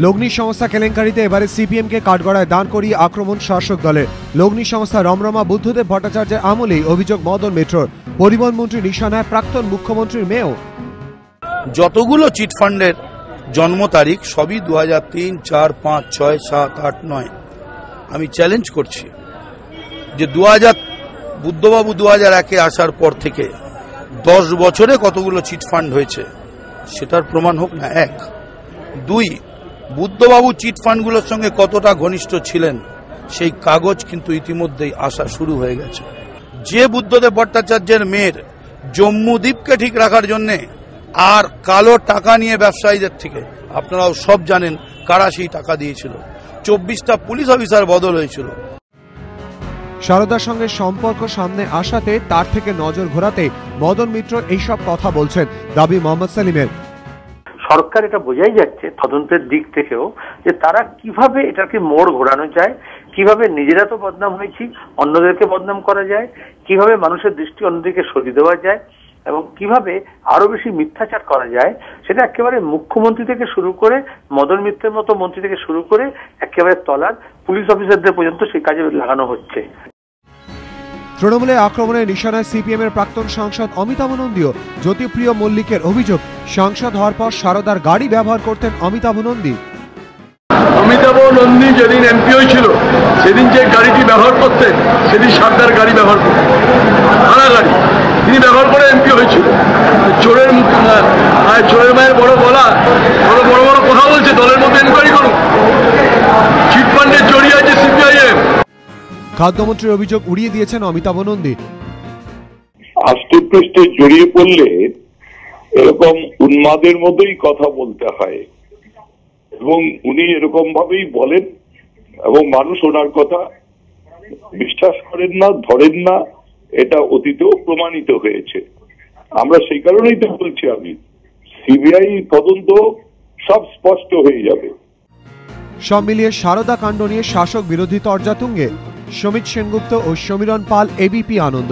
লগ্নি সংস্থা কেলেঙ্কারিতে এবারে সিপিএম কে কাঠগড়ায় দান করিয়ে আক্রমণ শাসক দলের। লগ্নি সংস্থা রমরমা বুদ্ধদেব ভট্টাচার্যের আমলেই অভিযোগ মদন মিত্রর। পরিবহন মন্ত্রী নিশানায় প্রাক্তন মুখ্যমন্ত্রীর মেয়েও। যতগুলো চিটফান্ডের জন্ম তারিখ সবই 2003, 4, 5, 6, 7, 8, 9। আমি চ্যালেঞ্জ করছি যে বুদ্ধবাবু 2001-এ আসার পর থেকে 10 বছরে কতগুলো চিটফান্ড হয়েছে সেটার প্রমাণ হোক না। 1, 2, বুদ্ধবাবু চিটফান্ডগুলোর সঙ্গে কতটা ঘনিষ্ঠ ছিলেন সেই কাগজ কিন্তু ইতিমধ্যেই আসা শুরু হয়ে গেছে। যে বুদ্ধদেব ভট্টাচার্যের মেয়ের জম্মুদ্বীপকে ঠিক রাখার জন্য আর কালো টাকা নিয়ে ব্যবসায়ীদের থেকে, আপনারাও সব জানেন কারা সেই টাকা দিয়েছিল, 24টা পুলিশ অফিসার বদল হয়েছিল। সারদার সঙ্গে সম্পর্ক সামনে আসাতে তার থেকে নজর ঘোরাতে মদন মিত্র এইসব কথা বলছেন, দাবি মোহাম্মদ সেলিমের। সরকার এটা বোঝাই যাচ্ছে তদন্তের দিক থেকেও যে তারা কিভাবে এটাকে মোড় ঘোরানো যায়, কিভাবে নিজেরা তো বদনাম হয়েছি অন্যদেরকে বদনাম করা যায়, কিভাবে মানুষের দৃষ্টি অন্যদিকে সরিয়ে দেওয়া যায় এবং কিভাবে আরো বেশি মিথ্যাচার করা যায়, সেটা একেবারে মুখ্যমন্ত্রী থেকে শুরু করে মদন মিত্রের মতো মন্ত্রী থেকে শুরু করে একেবারে তলার পুলিশ অফিসারদের পর্যন্ত সেই কাজে লাগানো হচ্ছে। তৃণমূলে আক্রমণের নিশানায় সিপিএম এর প্রাক্তন সাংসদ অমিতাভ নন্দীও। জ্যোতিপ্রিয় মল্লিকের অভিযোগ, সাংসদ হওয়ার পর সারদার গাড়ি ব্যবহার করতেন অমিতাভ নন্দী। অমিতাভ নন্দী যেদিন এমপি হয়েছিল সেদিন যে গাড়িটি ব্যবহার করতেন সেদিন সারদার গাড়ি ব্যবহার করতেন, ভাড়া গাড়ি তিনি ব্যবহার করে এমপি হয়েছিল। চোরের চোরের মায়ের বড় বলা, বড় বড় বড় কথা বলছে, দলের মধ্যে এনকোয়ারি করুন। চিটফান্ডে জড়িয়ে আছে সিপিআইএম। খাদ্যমন্ত্রীর অভিযোগ উড়িয়ে দিয়েছেন অমিতাভ নন্দী। আষ্টে পৃষ্ঠে জড়িয়ে পড়লে এরকম উন্মাদের মতোই কথা বলতে হয় এবং উনি এরকম ভাবেই বলেন এবং মানুষ ওনার কথা বিশ্বাস করেন না, ধরেন না। এটা অতীতেও প্রমাণিত হয়েছে। আমরা সেই কারণেই তো বলছি, আমি সিবিআই তদন্ত সব স্পষ্ট হয়ে যাবে। সব মিলিয়ে সারদা কাণ্ড নিয়ে শাসক বিরোধী তরজা তুঙ্গে। সমিত সেনগুপ্ত ও সমীরণ পাল, এবিপি আনন্দ।